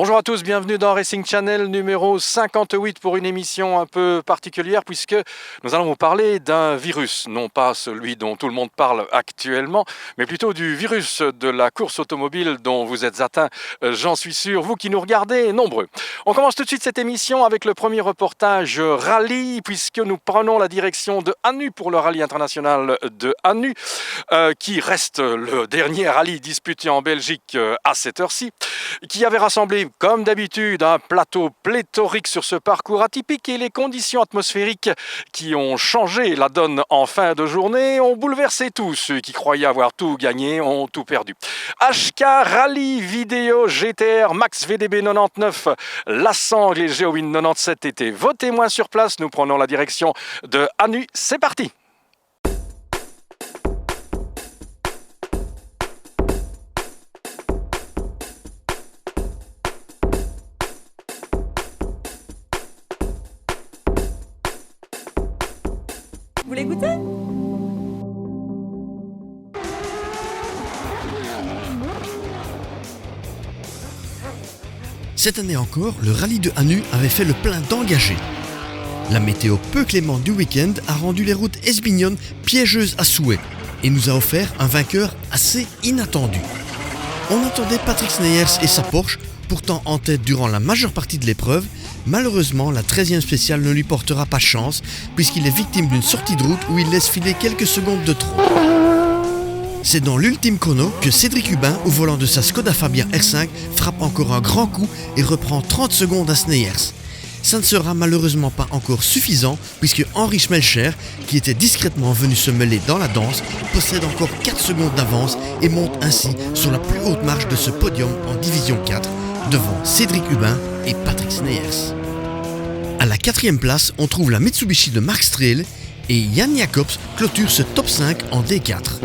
Bonjour à tous, bienvenue dans Racing Channel numéro 58 pour une émission un peu particulière puisque nous allons vous parler d'un virus, non pas celui dont tout le monde parle actuellement, mais plutôt du virus de la course automobile dont vous êtes atteints, j'en suis sûr, vous qui nous regardez nombreux. On commence tout de suite cette émission avec le premier reportage rallye puisque nous prenons la direction de Anu pour le rallye international de Anu qui reste le dernier rallye disputé en Belgique à cette heure-ci, qui avait rassemblé comme d'habitude un plateau pléthorique sur ce parcours atypique et les conditions atmosphériques qui ont changé la donne en fin de journée ont bouleversé tous. Ceux qui croyaient avoir tout gagné ont tout perdu. HK Rally Vidéo GTR Max VDB 99, La Sangle et GeoWin 97 étaient vos témoins sur place. Nous prenons la direction de Anu. C'est parti! Vous voulez goûter ? Cette année encore, le rallye de Anu avait fait le plein d'engagés. La météo peu clémente du week-end a rendu les routes esbignonnes piégeuses à souhait et nous a offert un vainqueur assez inattendu. On attendait Patrick Sneyers et sa Porsche, pourtant en tête durant la majeure partie de l'épreuve. Malheureusement, la 13e spéciale ne lui portera pas chance puisqu'il est victime d'une sortie de route où il laisse filer quelques secondes de trop. C'est dans l'ultime chrono que Cédric Hubin, au volant de sa Skoda Fabia R5, frappe encore un grand coup et reprend 30 secondes à Sneyers. Ça ne sera malheureusement pas encore suffisant puisque Henri Schmelcher, qui était discrètement venu se mêler dans la danse, possède encore 4 secondes d'avance et monte ainsi sur la plus haute marche de ce podium en Division 4 devant Cédric Hubin et Patrick Sneyers. À la 4e place, on trouve la Mitsubishi de Mark Strehl et Jan Jacobs clôture ce top 5 en D4.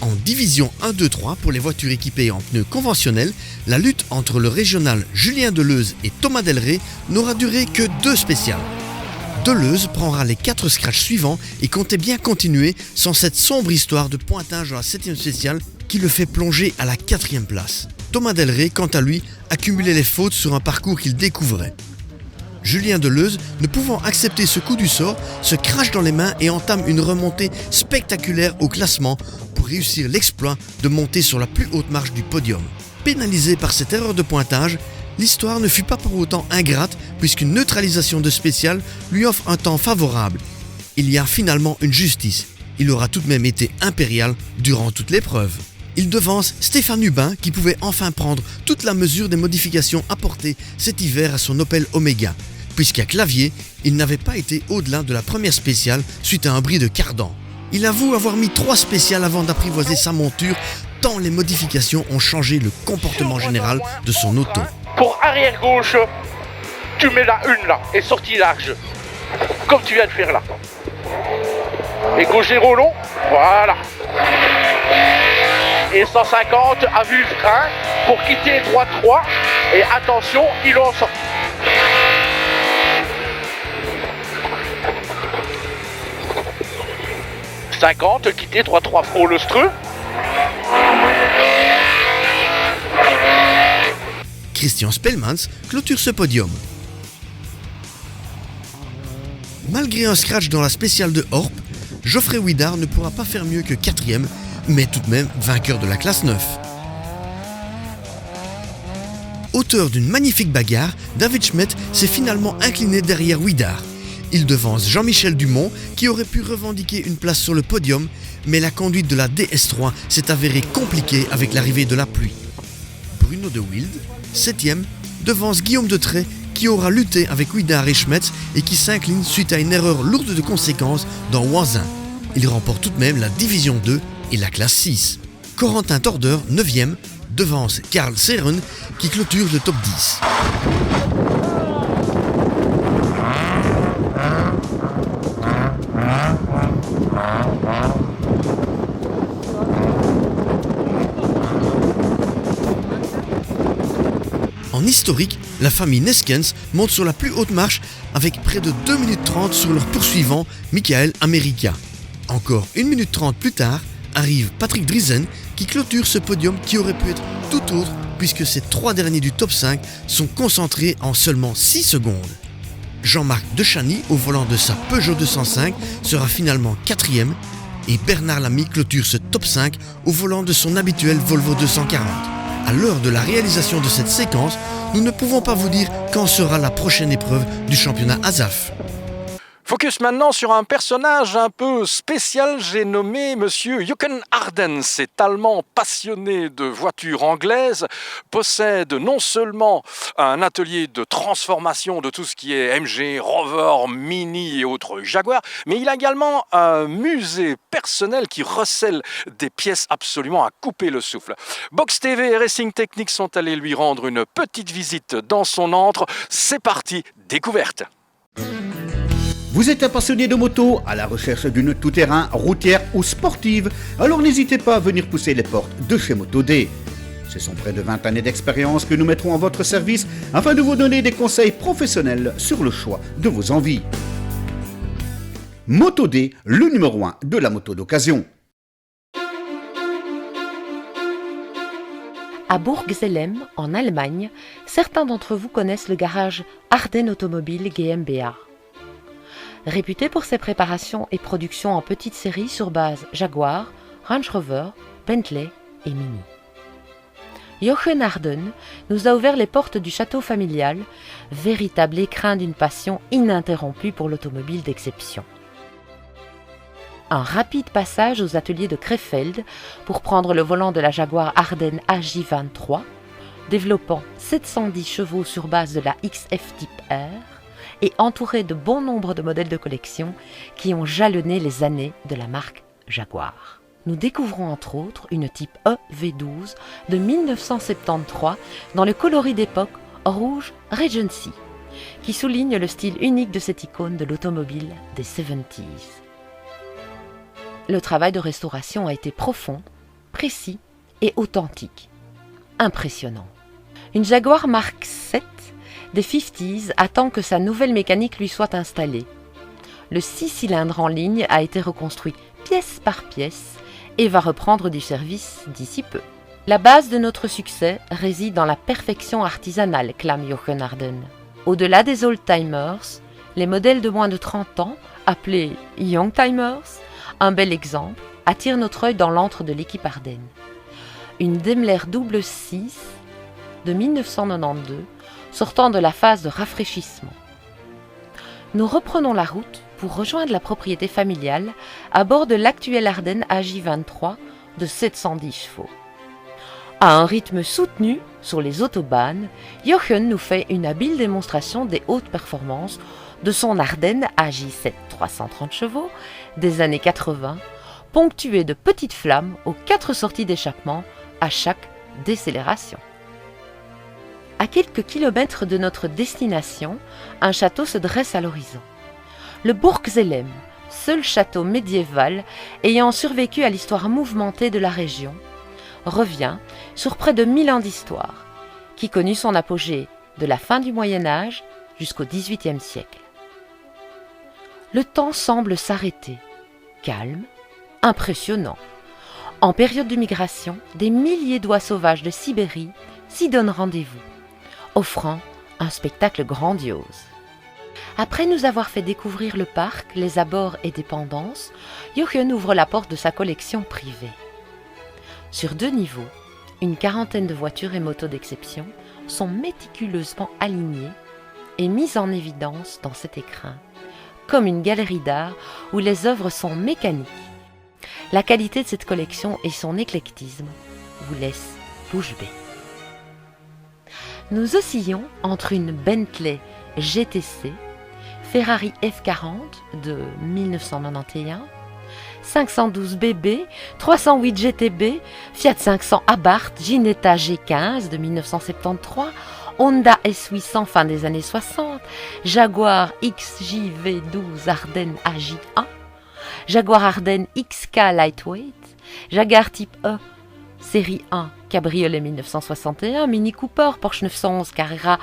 En division 1-2-3 pour les voitures équipées en pneus conventionnels, la lutte entre le régional Julien Deleuze et Thomas Delray n'aura duré que 2 spéciales. Deleuze prendra les 4 scratchs suivants et comptait bien continuer sans cette sombre histoire de pointage dans la 7e spéciale qui le fait plonger à la 4e place. Thomas Delray, quant à lui, accumulait les fautes sur un parcours qu'il découvrait. Julien Deleuze, ne pouvant accepter ce coup du sort, se crache dans les mains et entame une remontée spectaculaire au classement pour réussir l'exploit de monter sur la plus haute marche du podium. Pénalisé par cette erreur de pointage, l'histoire ne fut pas pour autant ingrate puisqu'une neutralisation de spéciale lui offre un temps favorable. Il y a finalement une justice. Il aura tout de même été impérial durant toute l'épreuve. Il devance Stéphane Hubin qui pouvait enfin prendre toute la mesure des modifications apportées cet hiver à son Opel Omega, puisqu'à Clavier, il n'avait pas été au-delà de la première spéciale suite à un bris de cardan. Il avoue avoir mis 3 spéciales avant d'apprivoiser sa monture, tant les modifications ont changé le comportement général de son auto. Pour arrière gauche, tu mets la 1 là, et sortie large, comme tu viens de faire là. Et gauche zéro long, voilà. Et 150 à vue frein pour quitter droite 3 et attention, il en sort. « 50, quitter 3-3 pro le Streux. » Christian Spellmans clôture ce podium. Malgré un scratch dans la spéciale de Horp, Geoffrey Widar ne pourra pas faire mieux que 4e, mais tout de même vainqueur de la classe 9. Auteur d'une magnifique bagarre, David Schmidt s'est finalement incliné derrière Widar. Il devance Jean-Michel Dumont qui aurait pu revendiquer une place sur le podium, mais la conduite de la DS3 s'est avérée compliquée avec l'arrivée de la pluie. Bruno de Wild, 7e, devance Guillaume Detrey qui aura lutté avec Widar et Schmetz et qui s'incline suite à une erreur lourde de conséquences dans Wanzin. Il remporte tout de même la division 2 et la classe 6. Corentin Torder, 9e, devance Karl Seren qui clôture le top 10. En historique, la famille Neskens monte sur la plus haute marche avec près de 2 minutes 30 sur leur poursuivant, Michael America. Encore 1 minute 30 plus tard, arrive Patrick Driessen qui clôture ce podium qui aurait pu être tout autre puisque ces 3 derniers du top 5 sont concentrés en seulement 6 secondes. Jean-Marc Dechany au volant de sa Peugeot 205 sera finalement 4e et Bernard Lamy clôture ce top 5 au volant de son habituel Volvo 240. À l'heure de la réalisation de cette séquence, nous ne pouvons pas vous dire quand sera la prochaine épreuve du championnat ASAF. Focus maintenant sur un personnage un peu spécial, j'ai nommé Monsieur Jochen Arden. Cet Allemand passionné de voitures anglaises possède non seulement un atelier de transformation de tout ce qui est MG, Rover, Mini et autres Jaguar, mais il a également un musée personnel qui recèle des pièces absolument à couper le souffle. Box TV et Racing Technique sont allés lui rendre une petite visite dans son antre. C'est parti, découverte. Vous êtes un passionné de moto, à la recherche d'une tout-terrain, routière ou sportive, alors n'hésitez pas à venir pousser les portes de chez Moto-D. Ce sont près de 20 années d'expérience que nous mettrons à votre service afin de vous donner des conseils professionnels sur le choix de vos envies. Moto-D, le numéro 1 de la moto d'occasion. À Burgzellem, en Allemagne, certains d'entre vous connaissent le garage Arden Automobile GmbH. Réputé pour ses préparations et productions en petite série sur base Jaguar, Range Rover, Bentley et Mini. Jochen Arden nous a ouvert les portes du château familial, véritable écrin d'une passion ininterrompue pour l'automobile d'exception. Un rapide passage aux ateliers de Krefeld pour prendre le volant de la Jaguar Arden AJ23, développant 710 chevaux sur base de la XF Type R, et entouré de bon nombre de modèles de collection qui ont jalonné les années de la marque Jaguar. Nous découvrons entre autres une Type E V12 de 1973 dans le coloris d'époque rouge Regency, qui souligne le style unique de cette icône de l'automobile des 70s. Le travail de restauration a été profond, précis et authentique. Impressionnant. Une Jaguar Mark 7 des 50s attend que sa nouvelle mécanique lui soit installée. Le 6 cylindres en ligne a été reconstruit pièce par pièce et va reprendre du service d'ici peu. La base de notre succès réside dans la perfection artisanale, clame Jochen Arden. Au-delà des old-timers, les modèles de moins de 30 ans, appelés young-timers, un bel exemple, attirent notre œil dans l'antre de l'équipe Arden. Une Daimler Double 6 de 1992, sortant de la phase de rafraîchissement. Nous reprenons la route pour rejoindre la propriété familiale à bord de l'actuel Arden AJ23 de 710 chevaux. À un rythme soutenu sur les autobahns, Jochen nous fait une habile démonstration des hautes performances de son Arden AJ7 330 chevaux des années 80, ponctué de petites flammes aux 4 sorties d'échappement à chaque décélération. À quelques kilomètres de notre destination, un château se dresse à l'horizon. Le Burgzellem, seul château médiéval ayant survécu à l'histoire mouvementée de la région, revient sur près de 1000 ans d'histoire, qui connut son apogée de la fin du Moyen-Âge jusqu'au XVIIIe siècle. Le temps semble s'arrêter, calme, impressionnant. En période de migration, des milliers d'oies sauvages de Sibérie s'y donnent rendez-vous, offrant un spectacle grandiose. Après nous avoir fait découvrir le parc, les abords et dépendances, Jochen ouvre la porte de sa collection privée. Sur 2 niveaux, une quarantaine de voitures et motos d'exception sont méticuleusement alignées et mises en évidence dans cet écrin, comme une galerie d'art où les œuvres sont mécaniques. La qualité de cette collection et son éclectisme vous laissent bouche bée. Nous oscillons entre une Bentley GTC, Ferrari F40 de 1991, 512 BB, 308 GTB, Fiat 500 Abarth, Ginetta G15 de 1973, Honda S800 fin des années 60, Jaguar XJV12 Arden AJ1, Jaguar Arden XK Lightweight, Jaguar Type E série 1 Cabriolet 1961, Mini Cooper, Porsche 911 Carrera,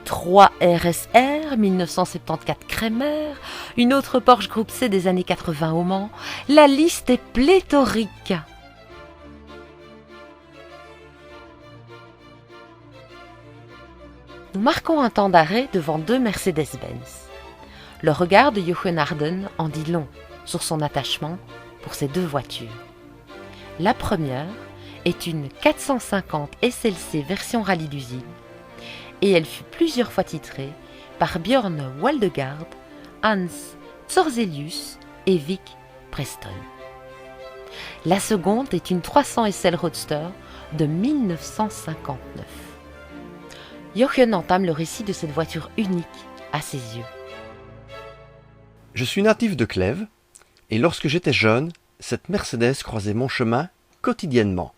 3 RSR 1974 Kremer, une autre Porsche Groupe C des années 80 au Mans. La liste est pléthorique. Nous marquons un temps d'arrêt devant 2 Mercedes-Benz. Le regard de Jochen Harden en dit long sur son attachement pour ces 2 voitures. La première est une 450 SLC version rallye d'usine et elle fut plusieurs fois titrée par Björn Waldegard, Hans Zorzelius et Vic Preston. La seconde est une 300 SL Roadster de 1959. Jochen entame le récit de cette voiture unique à ses yeux. Je suis natif de Clèves, et lorsque j'étais jeune, cette Mercedes croisait mon chemin quotidiennement.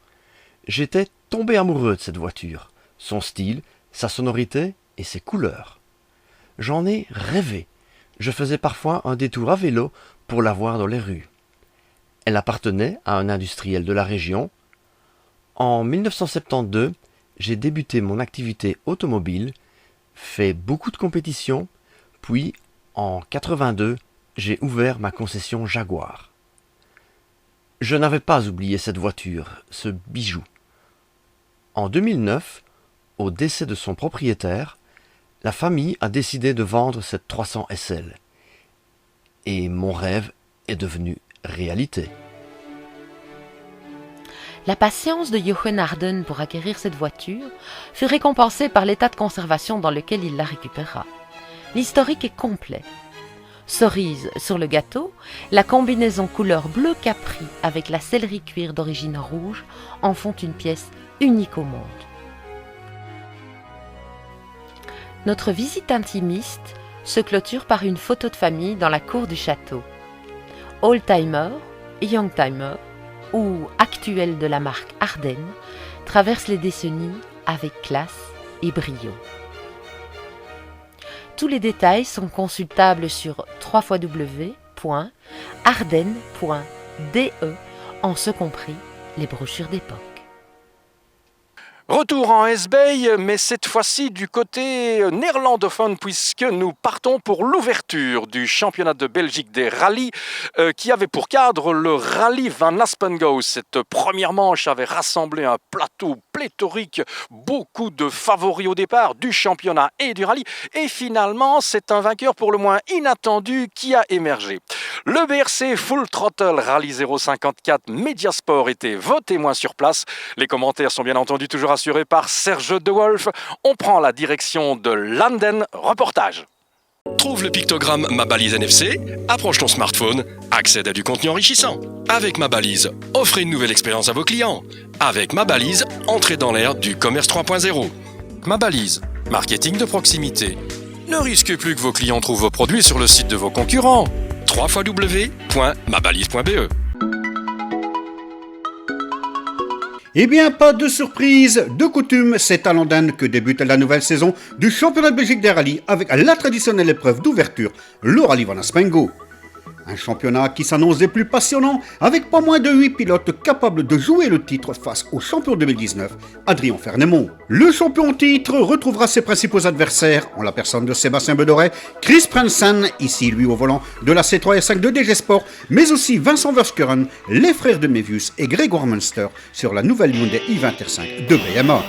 J'étais tombé amoureux de cette voiture, son style, sa sonorité et ses couleurs. J'en ai rêvé. Je faisais parfois un détour à vélo pour la voir dans les rues. Elle appartenait à un industriel de la région. En 1972, j'ai débuté mon activité automobile, fait beaucoup de compétitions, puis en 82, j'ai ouvert ma concession Jaguar. Je n'avais pas oublié cette voiture, ce bijou. En 2009, au décès de son propriétaire, la famille a décidé de vendre cette 300 SL. Et mon rêve est devenu réalité. La patience de Jochen Harden pour acquérir cette voiture fut récompensée par l'état de conservation dans lequel il la récupéra. L'historique est complet. Cerise sur le gâteau, la combinaison couleur bleu capri avec la sellerie cuir d'origine rouge en font une pièce unique au monde. Notre visite intimiste se clôture par une photo de famille dans la cour du château. Oldtimer, Youngtimer ou actuel de la marque Harden traverse les décennies avec classe et brio. Tous les détails sont consultables sur www.harden.de, en ce compris les brochures d'époque. Retour en S-Bay, mais cette fois-ci du côté néerlandophone, puisque nous partons pour l'ouverture du championnat de Belgique des rallyes, qui avait pour cadre le rallye Van Aspengo. Cette première manche avait rassemblé un plateau pléthorique, beaucoup de favoris au départ du championnat et du rallye, et finalement c'est un vainqueur pour le moins inattendu qui a émergé. Le BRC Full Throttle Rally 054 Mediasport était vos témoins sur place. Les commentaires sont bien entendu toujours assurés par Serge De Wolf. On prend la direction de Landen. Reportage. Trouve le pictogramme Ma Balise NFC, approche ton smartphone, accède à du contenu enrichissant. Avec Ma Balise, offrez une nouvelle expérience à vos clients. Avec Ma Balise, entrez dans l'ère du commerce 3.0. Ma Balise, marketing de proximité. Ne risquez plus que vos clients trouvent vos produits sur le site de vos concurrents. www.mabalise.be. Eh bien, pas de surprise, de coutume, c'est à Landen que débute la nouvelle saison du championnat de Belgique des rallyes avec la traditionnelle épreuve d'ouverture, le rallye Van Aspengo. Un championnat qui s'annonce des plus passionnants avec pas moins de 8 pilotes capables de jouer le titre face au champion 2019, Adrien Fernemont. Le champion titre retrouvera ses principaux adversaires en la personne de Sébastien Bedoret, Chris Prensen, ici lui au volant de la C3R5 de DG Sport, mais aussi Vincent Verschuren, les frères de Mévius et Grégoire Munster sur la nouvelle Hyundai i20 R5 de BMA.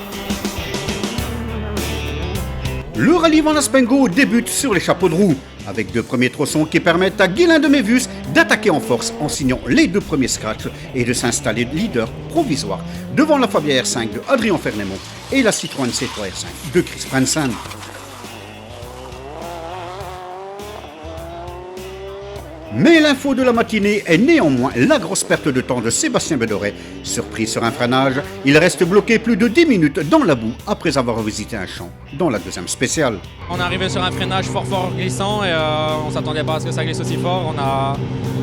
Le rallye Van Aspengo débute sur les chapeaux de roue, avec 2 premiers tronçons qui permettent à Guilain de Mévius d'attaquer en force en signant les 2 premiers scratchs et de s'installer leader provisoire devant la Fabia R5 de Adrien Fernemont et la Citroën C3 R5 de Chris Prensen. Mais l'info de la matinée est néanmoins la grosse perte de temps de Sébastien Bedoret. Surpris sur un freinage, il reste bloqué plus de 10 minutes dans la boue après avoir visité un champ dans la deuxième spéciale. On est arrivé sur un freinage fort glissant et on s'attendait pas à ce que ça glisse aussi fort.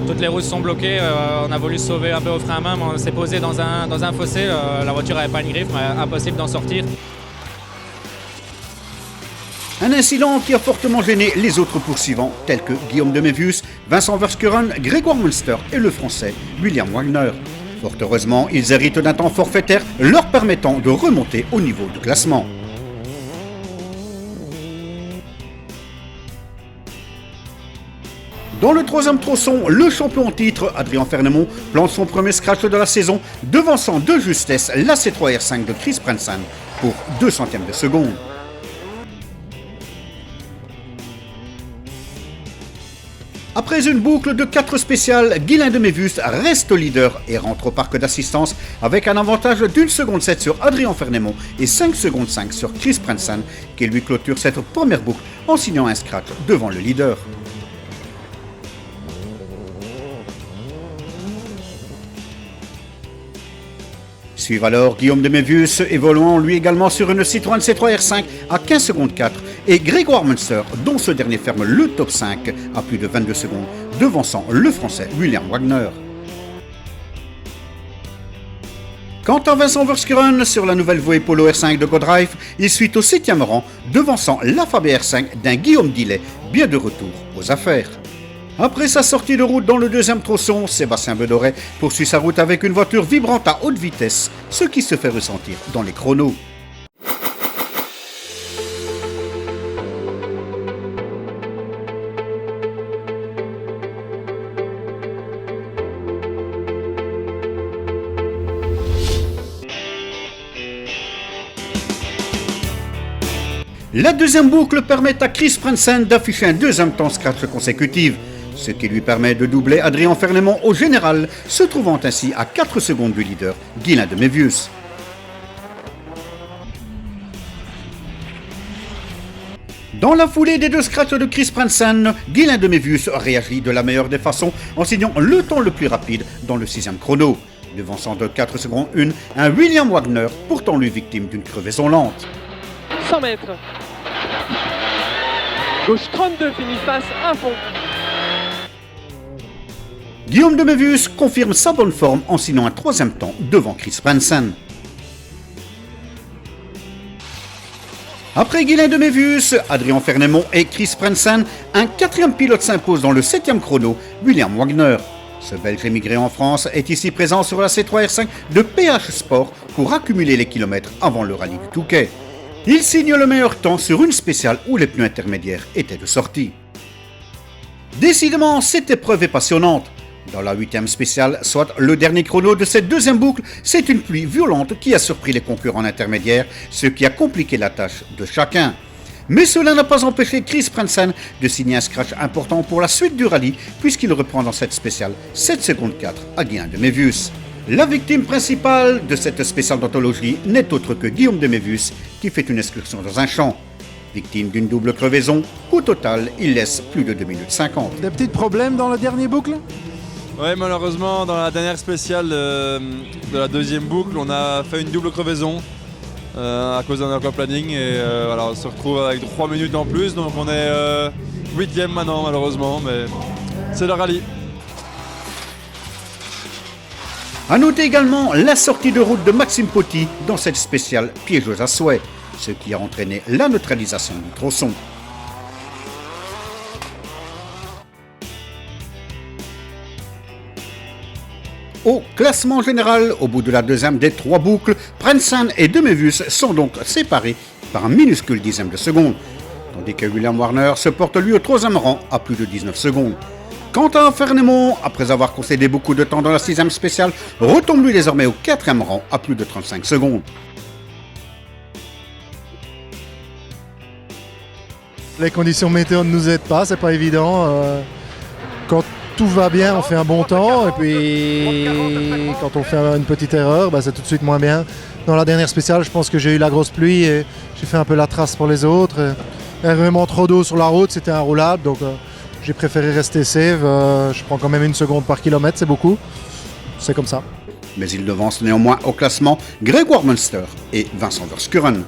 Toutes les roues sont bloquées, on a voulu se sauver un peu au frein à main, mais on s'est posé dans un fossé. La voiture n'avait pas une griffe, mais impossible d'en sortir. Un incident qui a fortement gêné les autres poursuivants, tels que Guillaume de Mévius, Vincent Verschuren, Grégoire Munster et le Français William Wagner. Fort heureusement, ils héritent d'un temps forfaitaire leur permettant de remonter au niveau du classement. Dans le troisième tronçon, le champion en titre, Adrien Fernemont, plante son premier scratch de la saison, devançant de justesse l'AC3R5 de Chris Prensan pour 2 centièmes de seconde. Après une boucle de 4 spéciales, Guylain de Mévus reste leader et rentre au parc d'assistance avec un avantage d'1 seconde 7 sur Adrien Fernemont et 5 secondes 5 sur Chris Prensan qui lui clôture cette première boucle en signant un scratch devant le leader. Suivent alors Guillaume de Mévus, évoluant lui également sur une Citroën C3 R5 à 15 secondes 4 et Grégoire Munster, dont ce dernier ferme le top 5 à plus de 22 secondes, devançant le français William Wagner. Quant à Vincent Verskuren sur la nouvelle Voe Polo R5 de GoDrive, il suit au 7e rang, devançant la Fabia R5 d'un Guillaume Dillet, bien de retour aux affaires. Après sa sortie de route dans le deuxième tronçon, Sébastien Bedoret poursuit sa route avec une voiture vibrante à haute vitesse, ce qui se fait ressentir dans les chronos. La deuxième boucle permet à Chris Prensan d'afficher un deuxième temps scratch consécutif, ce qui lui permet de doubler Adrien Fernemont au général, se trouvant ainsi à 4 secondes du leader, Guylain de Mévus. Dans la foulée des 2 scratchs de Chris Prensan, Guylain de Mévus réagit de la meilleure des façons en signant le temps le plus rapide dans le 6e chrono, devançant de 4 secondes 1 un William Wagner, pourtant lui victime d'une crevaison lente. 100 mètres. Gauche 32, finit face à fond. Guillaume de Mévus confirme sa bonne forme en signant un 3e temps devant Chris Prensan. Après Guylain de Mévus, Adrien Fernemont et Chris Prensan, un 4e pilote s'impose dans le 7e chrono, William Wagner. Ce Belge émigré en France est ici présent sur la C3 R5 de PH Sport pour accumuler les kilomètres avant le rallye du Touquet. Il signe le meilleur temps sur une spéciale où les pneus intermédiaires étaient de sortie. Décidément, cette épreuve est passionnante. Dans la 8e spéciale, soit le dernier chrono de cette deuxième boucle, c'est une pluie violente qui a surpris les concurrents intermédiaires, ce qui a compliqué la tâche de chacun. Mais cela n'a pas empêché Chris Prensan de signer un scratch important pour la suite du rallye, puisqu'il reprend dans cette spéciale 7 secondes 4 à Guylain de Mévus. La victime principale de cette spéciale d'anthologie n'est autre que Guillaume de Mévus, qui fait une excursion dans un champ. Victime d'une double crevaison, au total, il laisse plus de 2 minutes 50. Des petits problèmes dans la dernière boucle ? Ouais, malheureusement, dans la dernière spéciale de la deuxième boucle, on a fait une double crevaison à cause d'un aquaplaning et voilà, on se retrouve avec 3 minutes en plus, donc on est 8e maintenant malheureusement, mais c'est le rallye. A noter également la sortie de route de Maxime Poty dans cette spéciale piégeuse à souhait, ce qui a entraîné la neutralisation du tronçon. Au classement général, au bout de la deuxième des 3 boucles, Prensan et de Mévus sont donc séparés par un minuscule dixième de seconde, tandis que William Wagner se porte lui au 3e rang à plus de 19 secondes. Quant à Fernemont, après avoir concédé beaucoup de temps dans la 6e spéciale, retombe lui désormais au 4e rang à plus de 35 secondes. Les conditions météo ne nous aident pas, c'est pas évident. Quand tout va bien, on fait un bon temps, et puis quand on fait une petite erreur, c'est tout de suite moins bien. Dans la dernière spéciale, je pense que j'ai eu la grosse pluie et j'ai fait un peu la trace pour les autres. Il y avait vraiment trop d'eau sur la route, c'était inroulable, donc j'ai préféré rester safe. Je prends quand même 1 seconde par kilomètre, c'est beaucoup. C'est comme ça. Mais il devance néanmoins au classement Grégoire Munster et Vincent Verskuren.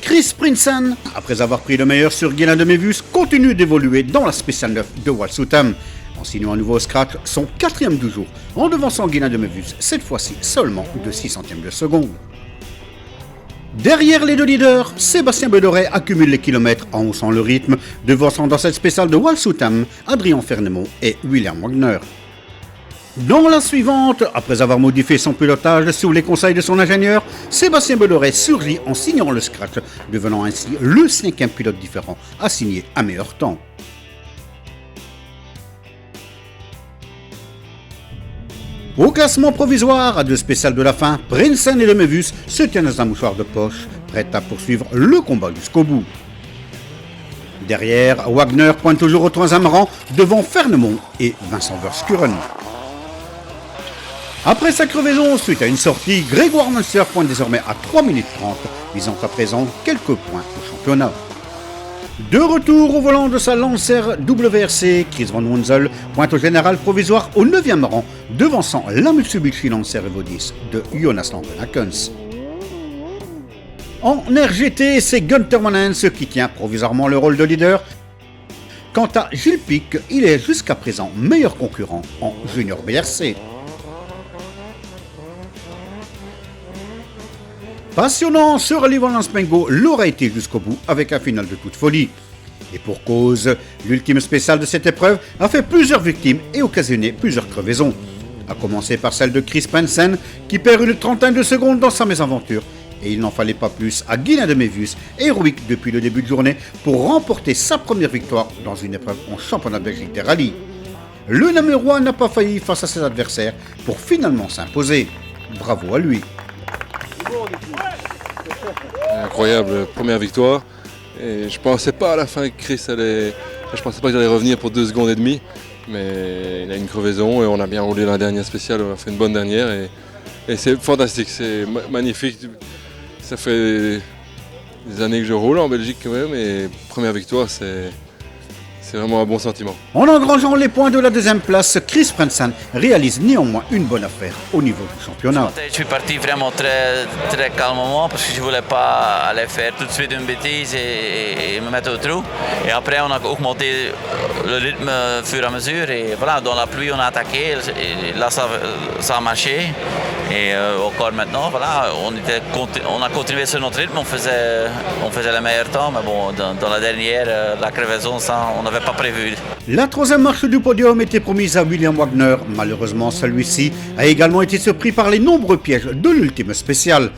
Chris Prensan, après avoir pris le meilleur sur Guylain de Mévus, continue d'évoluer dans la spéciale 9 de Walsoutham, en signant un nouveau scratch, son 4e du jour, en devançant Guylain de Mévus, cette fois-ci seulement de 6 centièmes de seconde. Derrière les deux leaders, Sébastien Bedoret accumule les kilomètres en haussant le rythme, devançant dans cette spéciale de Wals-Southam, Adrien Fernemont et William Wagner. Dans la suivante, après avoir modifié son pilotage sous les conseils de son ingénieur, Sébastien Bedoret surgit en signant le scratch, devenant ainsi le 5e pilote différent à signer un meilleur temps. Au classement provisoire, à 2 spéciales de la fin, Prinsen et Lemevus se tiennent dans un mouchoir de poche, prêts à poursuivre le combat jusqu'au bout. Derrière, Wagner pointe toujours au 3e rang, devant Fernemont et Vincent Verskuren. Après sa crevaison, suite à une sortie, Grégoire Munster pointe désormais à 3 minutes 30, visant à présent quelques points au championnat. De retour au volant de sa Lancer WRC, Chris Van Wunzel pointe au général provisoire au 9e rang, devançant la Mitsubishi Lancer Evo 10 de Jonas Langenhackens. En RGT, c'est Gunther Manens qui tient provisoirement le rôle de leader. Quant à Gilles Pic, il est jusqu'à présent meilleur concurrent en Junior BRC. Passionnant, ce rallye Valence-Pengo l'aura été jusqu'au bout avec un final de toute folie. Et pour cause, l'ultime spéciale de cette épreuve a fait plusieurs victimes et occasionné plusieurs crevaisons. À commencer par celle de Chris Prensen qui perd une trentaine de secondes dans sa mésaventure. Et il n'en fallait pas plus à Guilain de Mévius, héroïque depuis le début de journée, pour remporter sa première victoire dans une épreuve en championnat de Belgique des rallyes. Le numéro 1 n'a pas failli face à ses adversaires pour finalement s'imposer. Bravo à lui. Incroyable première victoire. Et je pensais pas à la fin que Chris allait. Je pensais pas qu'il allait revenir pour 2 secondes et demie. Mais il a une crevaison et on a bien roulé la dernière spéciale. On a fait une bonne dernière et c'est fantastique, c'est magnifique. Ça fait des années que je roule en Belgique quand même et première victoire, c'est vraiment un bon sentiment. En engrangeant les points de la 2e place, Chris Prensen réalise néanmoins une bonne affaire au niveau du championnat. Je suis parti vraiment très calmement parce que je ne voulais pas aller faire tout de suite une bêtise et me mettre au trou. Et après on a augmenté le rythme au fur et à mesure et voilà, dans la pluie on a attaqué et là ça a marché. Et encore maintenant, voilà, on a continué sur notre rythme, on faisait le meilleur temps, mais bon, dans la dernière, la crevaison, ça, on n'avait pas prévu. La 3e marche du podium était promise à William Wagner. Malheureusement, celui-ci a également été surpris par les nombreux pièges de l'ultime spéciale,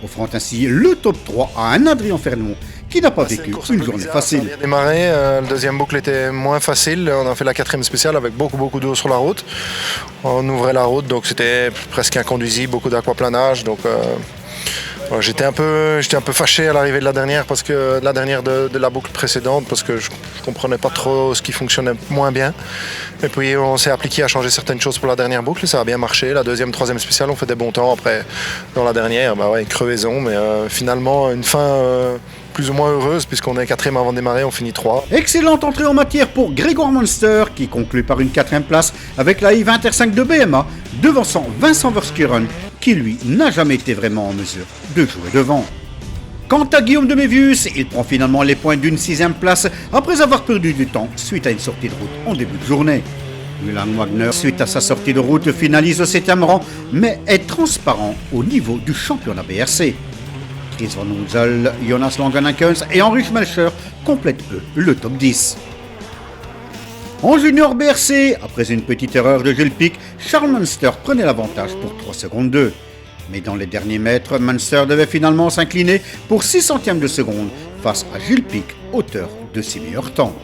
offrant ainsi le top 3 à un Adrien Fernemont qui n'a pas vécu une journée facile. On a démarré, le 2e boucle était moins facile, on a fait la 4e spéciale avec beaucoup d'eau sur la route. On ouvrait la route, donc c'était presque inconduisible, beaucoup d'aquaplanage. Donc j'étais un peu fâché à l'arrivée de la dernière, parce que la dernière de la boucle précédente, parce que je comprenais pas trop ce qui fonctionnait moins bien. Et puis on s'est appliqué à changer certaines choses pour la dernière boucle, ça a bien marché. La 2e, 3e spéciale, on fait des bons temps. Après, dans la dernière, une crevaison, mais finalement une fin plus ou moins heureuse, puisqu'on est 4e avant de démarrer, on finit 3. Excellente entrée en matière pour Grégoire Munster, qui conclut par une 4e place avec la i20 R5 de BMA, devançant Vincent Verskuren, qui lui n'a jamais été vraiment en mesure de jouer devant. Quant à Guillaume de Mévius, il prend finalement les points d'une 6e place après avoir perdu du temps suite à une sortie de route en début de journée. William Wagner, suite à sa sortie de route, finalise au 7e rang, mais est transparent au niveau du championnat BRC. Chris Van Wunzel, Jonas Langenhackens et Henri Schmelcher complètent eux le top 10. En junior BRC, après une petite erreur de Gilles Pic, Charles Munster prenait l'avantage pour 3 secondes 2. Mais dans les derniers mètres, Munster devait finalement s'incliner pour 6 centièmes de seconde face à Gilles Pic, auteur de 6 meilleurs temps.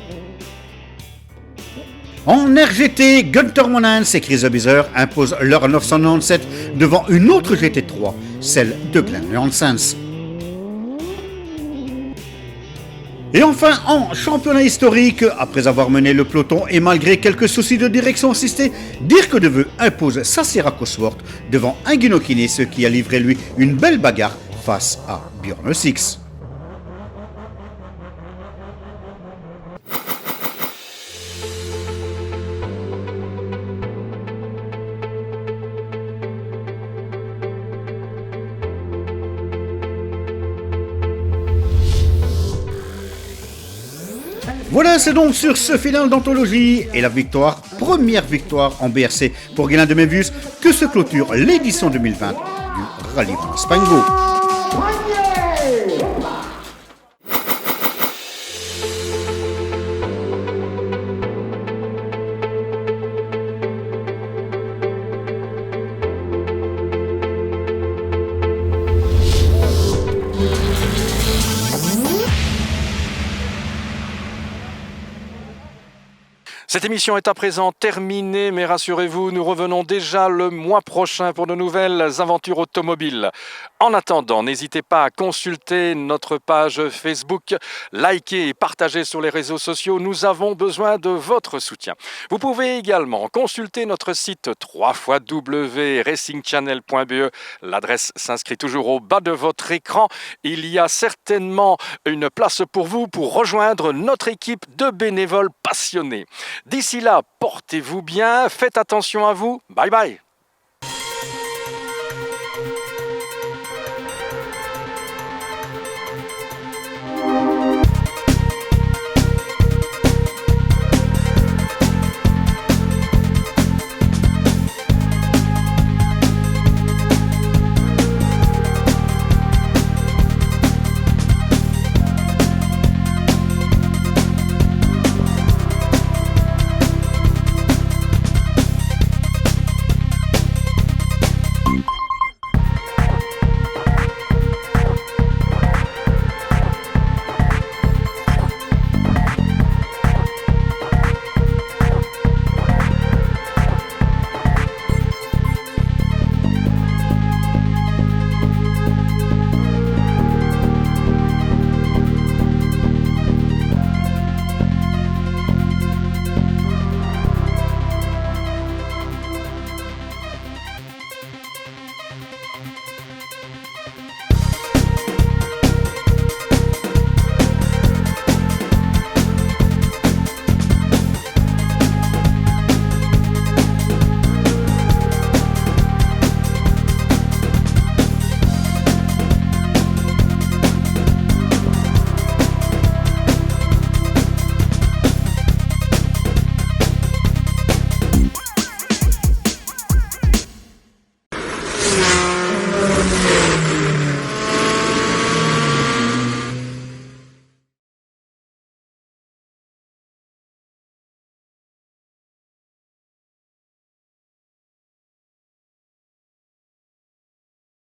En RGT, Gunther Manens et Chris Obizer imposent leur 997 devant une autre GT3, celle de Glenn Janssens. Et enfin, en championnat historique, après avoir mené le peloton et malgré quelques soucis de direction assistée, Dirk De Veu impose Sasera Cosworth devant Inguino Kine, ce qui a livré lui une belle bagarre face à Björn Six. Voilà, c'est donc sur ce final d'anthologie et la victoire, première victoire en BRC pour Guilain de Mévius, que se clôture l'édition 2020 du Rallye Valence-Pengo. Cette émission est à présent terminée, mais rassurez-vous, nous revenons déjà le mois prochain pour de nouvelles aventures automobiles. En attendant, n'hésitez pas à consulter notre page Facebook, liker et partager sur les réseaux sociaux. Nous avons besoin de votre soutien. Vous pouvez également consulter notre site www.racingchannel.be. L'adresse s'inscrit toujours au bas de votre écran. Il y a certainement une place pour vous pour rejoindre notre équipe de bénévoles passionnés. D'ici là, portez-vous bien, faites attention à vous. Bye bye.